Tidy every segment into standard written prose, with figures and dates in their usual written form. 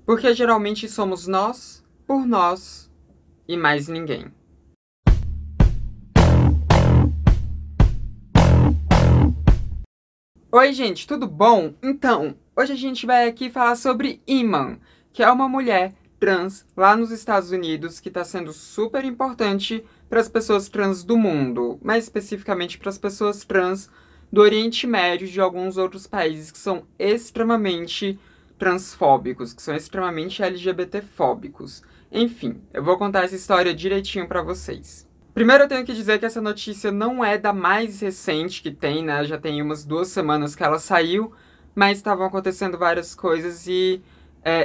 Porque geralmente somos nós, por nós e mais ninguém. Oi, gente, tudo bom? Então, hoje a gente vai aqui falar sobre Iman, que é uma mulher trans lá nos Estados Unidos que está sendo super importante para as pessoas trans do mundo, mais especificamente para as pessoas trans do Oriente Médio e de alguns outros países que são extremamente transfóbicos, que são extremamente LGBTfóbicos. Enfim, eu vou contar essa história direitinho para vocês. Primeiro eu tenho que dizer que essa notícia não é da mais recente que tem, né? Já tem umas 2 semanas que ela saiu, mas estavam acontecendo várias coisas e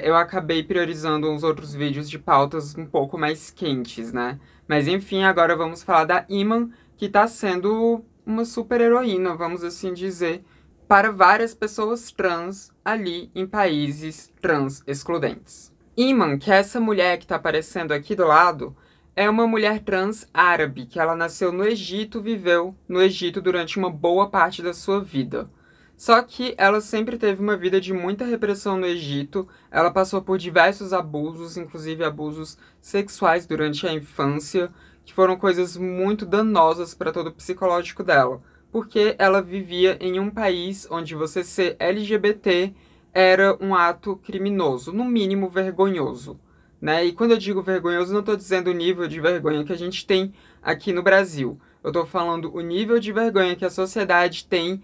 eu acabei priorizando uns outros vídeos de pautas um pouco mais quentes, né? Mas enfim, agora vamos falar da Iman, que tá sendo uma super heroína, vamos assim dizer, para várias pessoas trans ali em países trans excludentes. Iman, que é essa mulher que tá aparecendo aqui do lado, é uma mulher trans árabe, que ela nasceu no Egito, viveu no Egito durante uma boa parte da sua vida. Só que ela sempre teve uma vida de muita repressão no Egito, ela passou por diversos abusos, inclusive abusos sexuais durante a infância, que foram coisas muito danosas para todo o psicológico dela, porque ela vivia em um país onde você ser LGBT era um ato criminoso, no mínimo vergonhoso. Né? E quando eu digo vergonhoso, não estou dizendo o nível de vergonha que a gente tem aqui no Brasil. Eu estou falando o nível de vergonha que a sociedade tem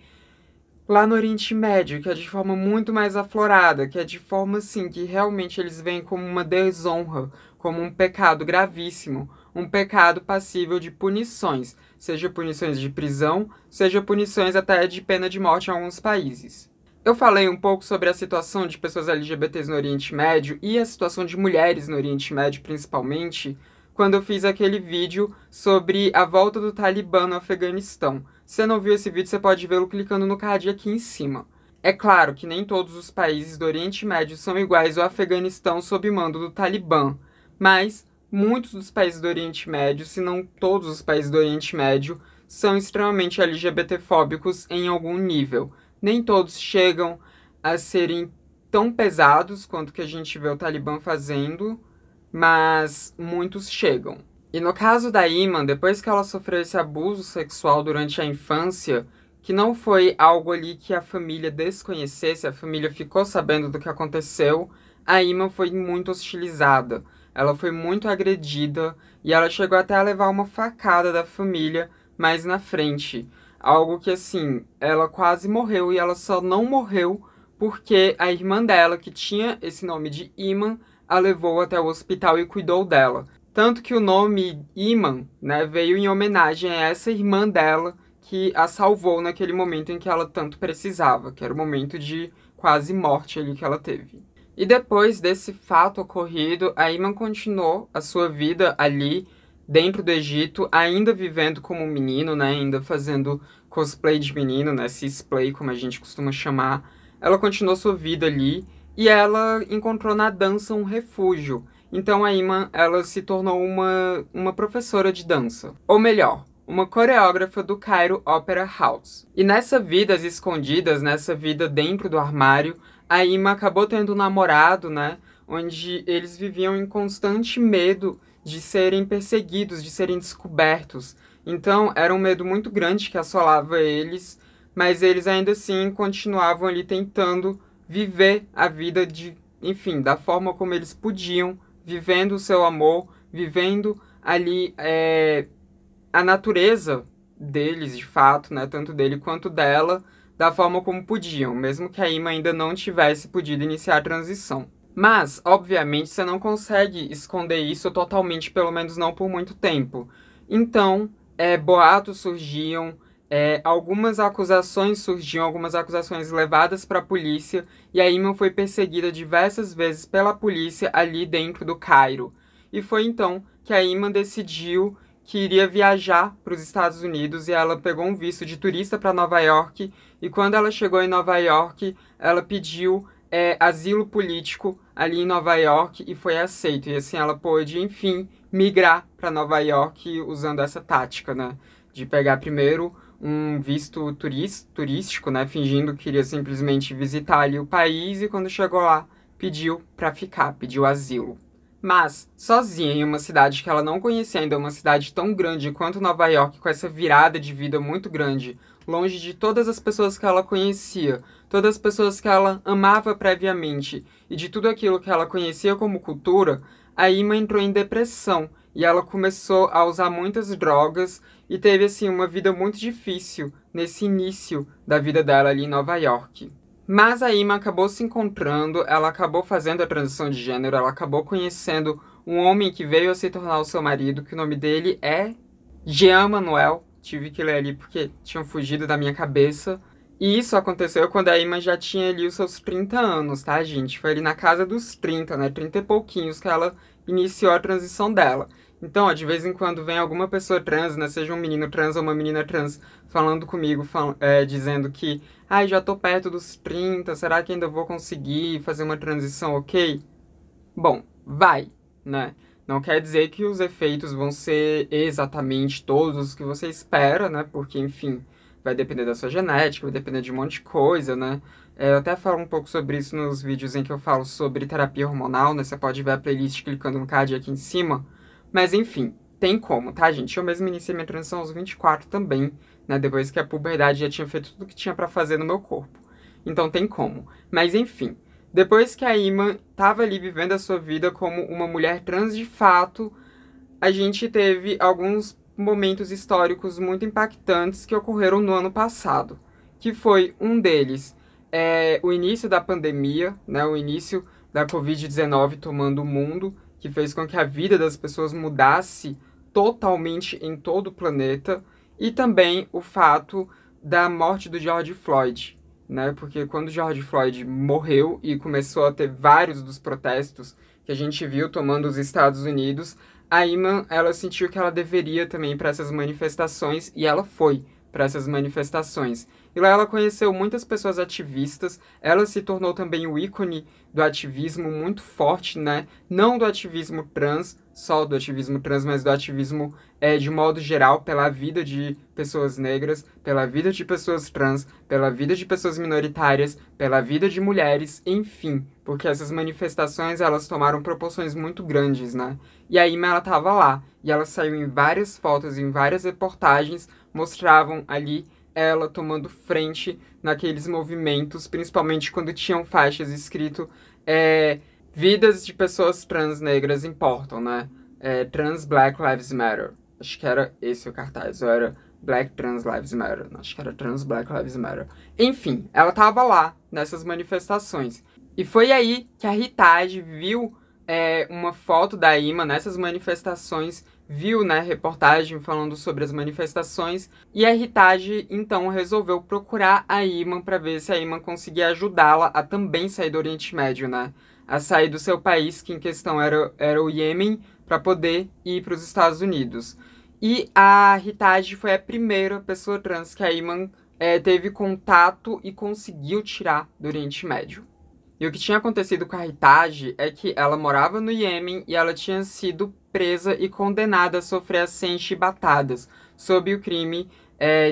lá no Oriente Médio, que é de forma muito mais aflorada, que é de forma assim, que realmente eles veem como uma desonra, como um pecado gravíssimo, um pecado passível de punições, seja punições de prisão, seja punições até de pena de morte em alguns países. Eu falei um pouco sobre a situação de pessoas LGBTs no Oriente Médio e a situação de mulheres no Oriente Médio, principalmente, quando eu fiz aquele vídeo sobre a volta do Talibã no Afeganistão. Se você não viu esse vídeo, você pode vê-lo clicando no card aqui em cima. É claro que nem todos os países do Oriente Médio são iguais ao Afeganistão sob mando do Talibã, mas muitos dos países do Oriente Médio, se não todos os países do Oriente Médio, são extremamente LGBTfóbicos em algum nível. Nem todos chegam a serem tão pesados quanto que a gente vê o Talibã fazendo, mas muitos chegam. E no caso da Iman, depois que ela sofreu esse abuso sexual durante a infância, que não foi algo ali que a família desconhecesse, a família ficou sabendo do que aconteceu, a Iman foi muito hostilizada. Ela foi muito agredida e ela chegou até a levar uma facada da família mais na frente. Algo que, assim, ela quase morreu e ela só não morreu porque a irmã dela, que tinha esse nome de Iman, a levou até o hospital e cuidou dela. Tanto que o nome Iman, né, veio em homenagem a essa irmã dela que a salvou naquele momento em que ela tanto precisava, que era o momento de quase morte ali que ela teve. E depois desse fato ocorrido, a Iman continuou a sua vida ali dentro do Egito, ainda vivendo como um menino, né, ainda fazendo cosplay de menino, né, cisplay, como a gente costuma chamar. Ela continuou sua vida ali e ela encontrou na dança um refúgio. Então a Iman, ela se tornou uma professora de dança. Ou melhor, uma coreógrafa do Cairo Opera House. E nessa vida às escondidas, nessa vida dentro do armário, a Iman acabou tendo um namorado, né, onde eles viviam em constante medo de serem perseguidos, de serem descobertos. Então era um medo muito grande que assolava eles, mas eles ainda assim continuavam ali tentando viver a vida de, enfim, da forma como eles podiam, vivendo o seu amor, vivendo ali a natureza deles, de fato, né, tanto dele quanto dela, da forma como podiam, mesmo que a Iman ainda não tivesse podido iniciar a transição. Mas, obviamente, você não consegue esconder isso totalmente, pelo menos não por muito tempo. Então, boatos surgiam, algumas acusações surgiam, algumas acusações levadas para a polícia, e a Iman foi perseguida diversas vezes pela polícia ali dentro do Cairo. E foi então que a Iman decidiu que iria viajar para os Estados Unidos e ela pegou um visto de turista para Nova York, e quando ela chegou em Nova York, ela pediu asilo político ali em Nova York e foi aceito. E assim ela pôde, enfim, migrar para Nova York usando essa tática, né? De pegar primeiro um visto turístico, né? Fingindo que iria simplesmente visitar ali o país e quando chegou lá, pediu pra ficar, pediu asilo. Mas, sozinha em uma cidade que ela não conhecia ainda, uma cidade tão grande quanto Nova York, com essa virada de vida muito grande, longe de todas as pessoas que ela conhecia, todas as pessoas que ela amava previamente e de tudo aquilo que ela conhecia como cultura, a Ima entrou em depressão e ela começou a usar muitas drogas e teve assim uma vida muito difícil nesse início da vida dela ali em Nova York. Mas a Ima acabou se encontrando, ela acabou fazendo a transição de gênero, ela acabou conhecendo um homem que veio a se tornar o seu marido, que o nome dele é Jean Manuel. Tive que ler ali porque tinham fugido da minha cabeça. E isso aconteceu quando a Ima já tinha ali os seus 30 anos, tá, gente? Foi ali na casa dos 30, né? 30 e pouquinhos que ela iniciou a transição dela. Então, ó, de vez em quando vem alguma pessoa trans, né? Seja um menino trans ou uma menina trans, falando comigo, dizendo que ai, já tô perto dos 30, será que ainda vou conseguir fazer uma transição ok? Bom, vai, né? Não quer dizer que os efeitos vão ser exatamente todos os que você espera, né? Porque, enfim, vai depender da sua genética, vai depender de um monte de coisa, né? Eu até falo um pouco sobre isso nos vídeos em que eu falo sobre terapia hormonal, né? Você pode ver a playlist clicando no card aqui em cima. Mas, enfim, tem como, tá, gente? Eu mesmo iniciei minha transição aos 24 também, né? Depois que a puberdade já tinha feito tudo o que tinha pra fazer no meu corpo. Então tem como. Mas, enfim, depois que a Ima tava ali vivendo a sua vida como uma mulher trans de fato, a gente teve alguns momentos históricos muito impactantes que ocorreram no ano passado. Que foi um deles, o início da pandemia, né? O início da Covid-19 tomando o mundo, que fez com que a vida das pessoas mudasse totalmente em todo o planeta, e também o fato da morte do George Floyd, né? Porque quando George Floyd morreu e começou a ter vários dos protestos que a gente viu tomando os Estados Unidos, a Iman, ela sentiu que ela deveria também ir para essas manifestações e ela foi para essas manifestações. E lá ela conheceu muitas pessoas ativistas, ela se tornou também o ícone do ativismo muito forte, né? Não do ativismo trans, só do ativismo trans, mas do ativismo de modo geral, pela vida de pessoas negras, pela vida de pessoas trans, pela vida de pessoas minoritárias, pela vida de mulheres, enfim. Porque essas manifestações, elas tomaram proporções muito grandes, né? E a Ima, ela tava lá, e ela saiu em várias fotos, em várias reportagens, mostravam ali ela tomando frente naqueles movimentos, principalmente quando tinham faixas escrito vidas de pessoas trans negras importam, né? Trans Black Lives Matter. Acho que era esse o cartaz, ou era Black Trans Lives Matter. Acho que era Trans Black Lives Matter. Enfim, ela tava lá nessas manifestações. E foi aí que a Ritage viu uma foto da Ima nessas manifestações, viu, né, reportagem falando sobre as manifestações, e a Ritage, então, resolveu procurar a Ima para ver se a Ima conseguia ajudá-la a também sair do Oriente Médio, né, a sair do seu país, que em questão era o Iêmen, para poder ir para os Estados Unidos. E a Ritage foi a primeira pessoa trans que a Ima teve contato e conseguiu tirar do Oriente Médio. E o que tinha acontecido com a Ritage é que ela morava no Iêmen e ela tinha sido presa e condenada a sofrer as 100 chibatadas, sob o crime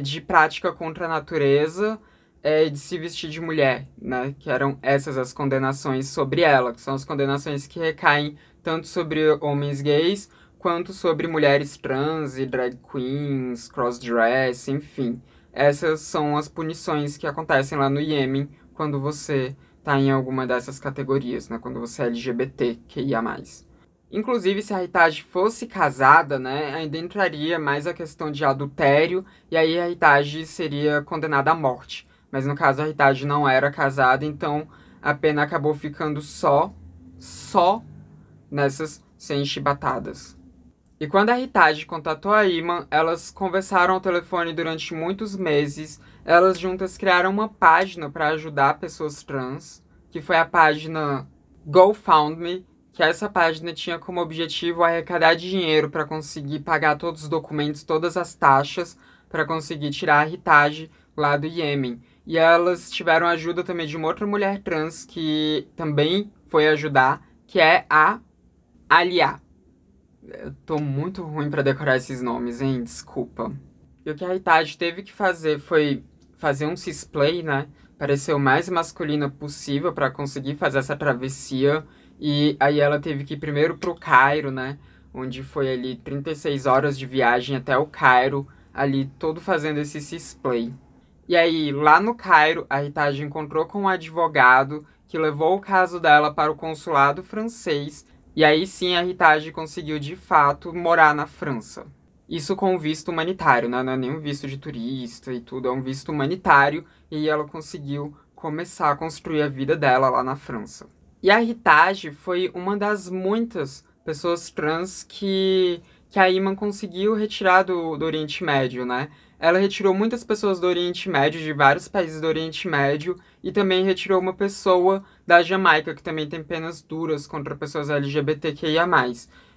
de prática contra a natureza e de se vestir de mulher, né? Que eram essas as condenações sobre ela, que são as condenações que recaem tanto sobre homens gays, quanto sobre mulheres trans e drag queens, crossdress, enfim. Essas são as punições que acontecem lá no Iêmen quando você tá em alguma dessas categorias, né? Quando você é LGBT, QIA+. Inclusive, se a Ritage fosse casada, né, ainda entraria mais a questão de adultério, e aí a Ritage seria condenada à morte. Mas no caso a Ritage não era casada, então a pena acabou ficando só nessas 100 chibatadas. E quando a Ritage contatou a Iman, elas conversaram ao telefone durante muitos meses. Elas juntas criaram uma página para ajudar pessoas trans, que foi a página GoFundMe, que essa página tinha como objetivo arrecadar dinheiro para conseguir pagar todos os documentos, todas as taxas, para conseguir tirar a Ritage lá do Iêmen. E elas tiveram ajuda também de uma outra mulher trans que também foi ajudar, que é a Alia. Eu tô muito ruim pra decorar esses nomes, hein? Desculpa. E o que a Ritage teve que fazer foi fazer um cisplay, né? parecer o mais masculina possível para conseguir fazer essa travessia. E aí ela teve que ir primeiro pro Cairo, né? Onde foi ali 36 horas de viagem até o Cairo, ali todo fazendo esse display. E aí, lá no Cairo, a Ritage encontrou com um advogado que levou o caso dela para o consulado francês, e aí sim a Ritage conseguiu de fato morar na França. Isso com um visto humanitário, né? Não é nem um visto de turista e tudo, é um visto humanitário, e ela conseguiu começar a construir a vida dela lá na França. E a Ritage foi uma das muitas pessoas trans que a Iman conseguiu retirar do Oriente Médio, né? Ela retirou muitas pessoas do Oriente Médio, de vários países do Oriente Médio, e também retirou uma pessoa da Jamaica, que também tem penas duras contra pessoas LGBTQIA+.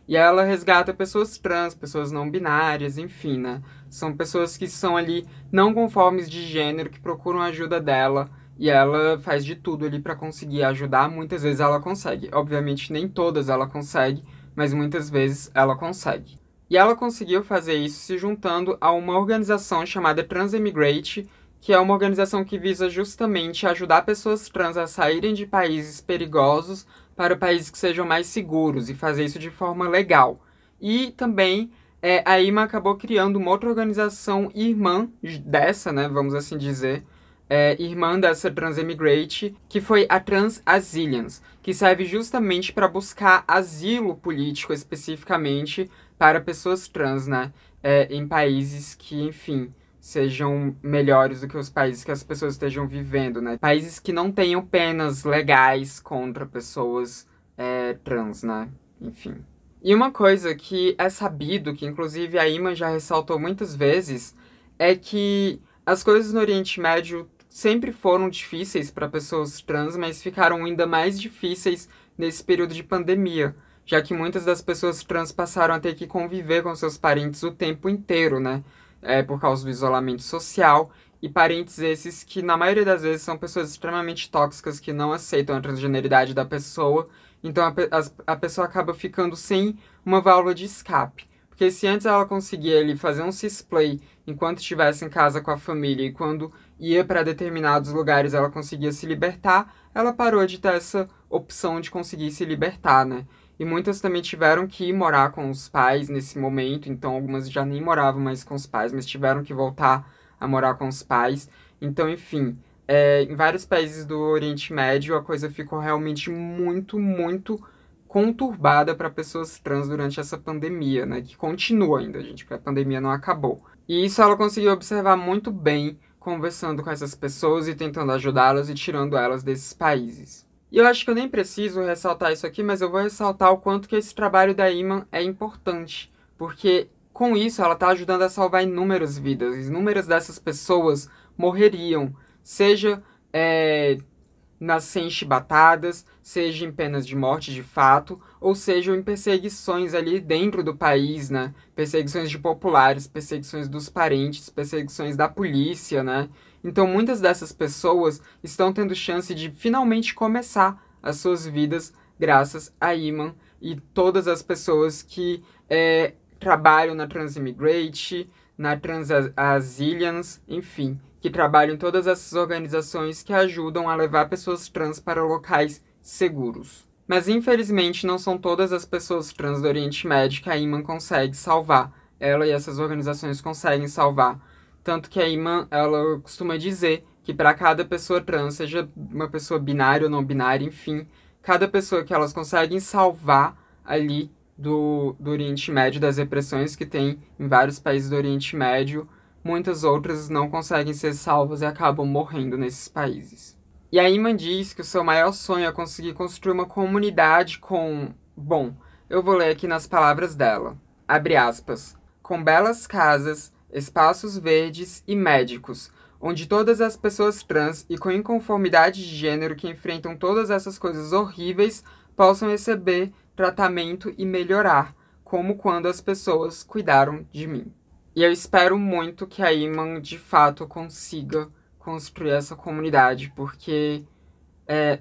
E ela resgata pessoas trans, pessoas não binárias, enfim, né? São pessoas que são ali não conformes de gênero, que procuram ajuda dela, e ela faz de tudo ali para conseguir ajudar. Muitas vezes ela consegue. Obviamente nem todas ela consegue, mas muitas vezes ela consegue. E ela conseguiu fazer isso se juntando a uma organização chamada Trans-Emigrate, que é uma organização que visa justamente ajudar pessoas trans a saírem de países perigosos para países que sejam mais seguros e fazer isso de forma legal. E também a IMA acabou criando uma outra organização irmã dessa, né, vamos assim dizer, irmã dessa Trans-Emigrate, que foi a Trans-Asilians, que serve justamente para buscar asilo político especificamente para pessoas trans, né? Em países que, enfim, sejam melhores do que os países que as pessoas estejam vivendo, né? Países que não tenham penas legais contra pessoas trans, né? Enfim. E uma coisa que é sabido, que inclusive a Iman já ressaltou muitas vezes, é que as coisas no Oriente Médio sempre foram difíceis para pessoas trans, mas ficaram ainda mais difíceis nesse período de pandemia, já que muitas das pessoas trans passaram a ter que conviver com seus parentes o tempo inteiro, né? Por causa do isolamento social, e parentes esses que, na maioria das vezes, são pessoas extremamente tóxicas que não aceitam a transgeneridade da pessoa, então a pessoa acaba ficando sem uma válvula de escape. Porque se antes ela conseguia ali fazer um cisplay enquanto estivesse em casa com a família e quando ia para determinados lugares ela conseguia se libertar, ela parou de ter essa opção de conseguir se libertar, né? E muitas também tiveram que ir morar com os pais nesse momento, então algumas já nem moravam mais com os pais, mas tiveram que voltar a morar com os pais. Então, enfim, em vários países do Oriente Médio a coisa ficou realmente muito, muito conturbada para pessoas trans durante essa pandemia, né? Que continua ainda, gente, porque a pandemia não acabou. E isso ela conseguiu observar muito bem, conversando com essas pessoas e tentando ajudá-las e tirando elas desses países. E eu acho que eu nem preciso ressaltar isso aqui, mas eu vou ressaltar o quanto que esse trabalho da Iman é importante, porque com isso ela está ajudando a salvar inúmeras vidas. Inúmeras dessas pessoas morreriam, seja nas enchibatadas, seja em penas de morte de fato, ou seja em perseguições ali dentro do país, né? Perseguições de populares, perseguições dos parentes, perseguições da polícia, né? Então muitas dessas pessoas estão tendo chance de finalmente começar as suas vidas graças a Iman e todas as pessoas que trabalham na Trans-Immigrate, na Trans-Asilians, enfim, que trabalham em todas essas organizações que ajudam a levar pessoas trans para locais seguros. Mas infelizmente não são todas as pessoas trans do Oriente Médio que a Iman consegue salvar. Ela e essas organizações conseguem salvar. Tanto que a Iman, ela costuma dizer que para cada pessoa trans, seja uma pessoa binária ou não binária, enfim, cada pessoa que elas conseguem salvar ali do Oriente Médio, das repressões que tem em vários países do Oriente Médio, muitas outras não conseguem ser salvas e acabam morrendo nesses países. E a Iman diz que o seu maior sonho é conseguir construir uma comunidade com... Bom, eu vou ler aqui nas palavras dela. Abre aspas. Com belas casas, espaços verdes e médicos, onde todas as pessoas trans e com inconformidade de gênero que enfrentam todas essas coisas horríveis possam receber tratamento e melhorar, como quando as pessoas cuidaram de mim. E eu espero muito que a Iman, de fato, consiga construir essa comunidade, porque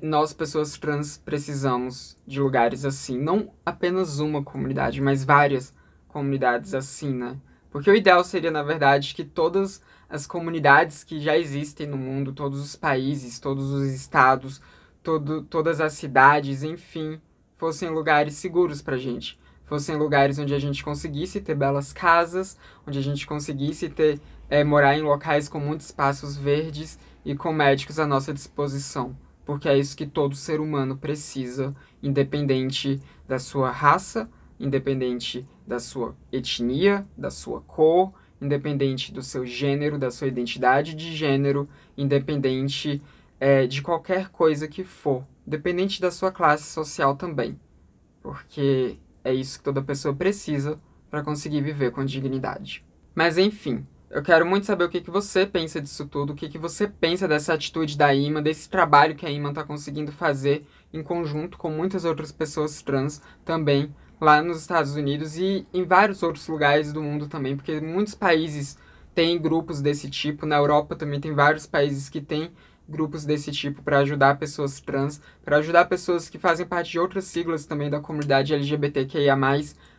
nós, pessoas trans, precisamos de lugares assim. Não apenas uma comunidade, mas várias comunidades assim, né? Porque o ideal seria, na verdade, que todas as comunidades que já existem no mundo, todos os países, todos os estados, todas as cidades, enfim, fossem lugares seguros pra gente. Fossem lugares onde a gente conseguisse ter belas casas, onde a gente conseguisse morar em locais com muitos espaços verdes e com médicos à nossa disposição. Porque é isso que todo ser humano precisa, independente da sua raça, independente da sua etnia, da sua cor, independente do seu gênero, da sua identidade de gênero, independente de qualquer coisa que for, independente da sua classe social também. Porque é isso que toda pessoa precisa para conseguir viver com dignidade. Mas enfim, eu quero muito saber o que você pensa disso tudo, o que você pensa dessa atitude da Iman, desse trabalho que a Iman está conseguindo fazer em conjunto com muitas outras pessoas trans também lá nos Estados Unidos e em vários outros lugares do mundo também, porque muitos países têm grupos desse tipo. Na Europa também tem vários países que têm grupos desse tipo para ajudar pessoas trans, para ajudar pessoas que fazem parte de outras siglas também da comunidade LGBTQIA+,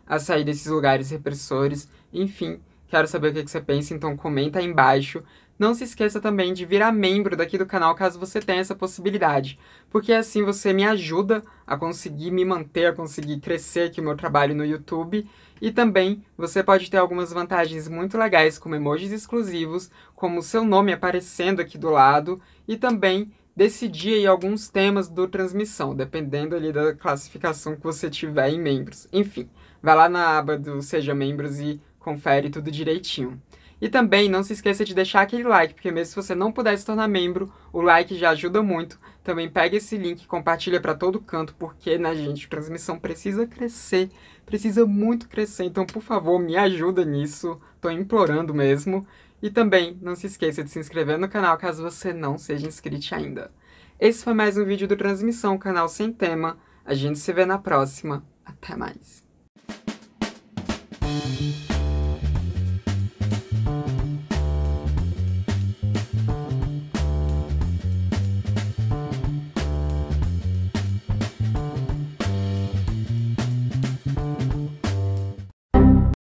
a sair desses lugares repressores. Enfim, quero saber o que você pensa, então comenta aí embaixo. Não se esqueça também de virar membro daqui do canal caso você tenha essa possibilidade, porque assim você me ajuda a conseguir me manter, a conseguir crescer aqui o meu trabalho no YouTube. E também você pode ter algumas vantagens muito legais, como emojis exclusivos, como o seu nome aparecendo aqui do lado, e também decidir aí alguns temas do transmissão, dependendo ali da classificação que você tiver em membros. Enfim, vai lá na aba do Seja Membros e confere tudo direitinho. E também não se esqueça de deixar aquele like, porque mesmo se você não puder se tornar membro, o like já ajuda muito. Também pega esse link e compartilha para todo canto, porque, né, gente, a transmissão precisa crescer, precisa muito crescer. Então, por favor, me ajuda nisso, tô implorando mesmo. E também não se esqueça de se inscrever no canal caso você não seja inscrito ainda. Esse foi mais um vídeo do Transmissão, canal sem tema. A gente se vê na próxima. Até mais.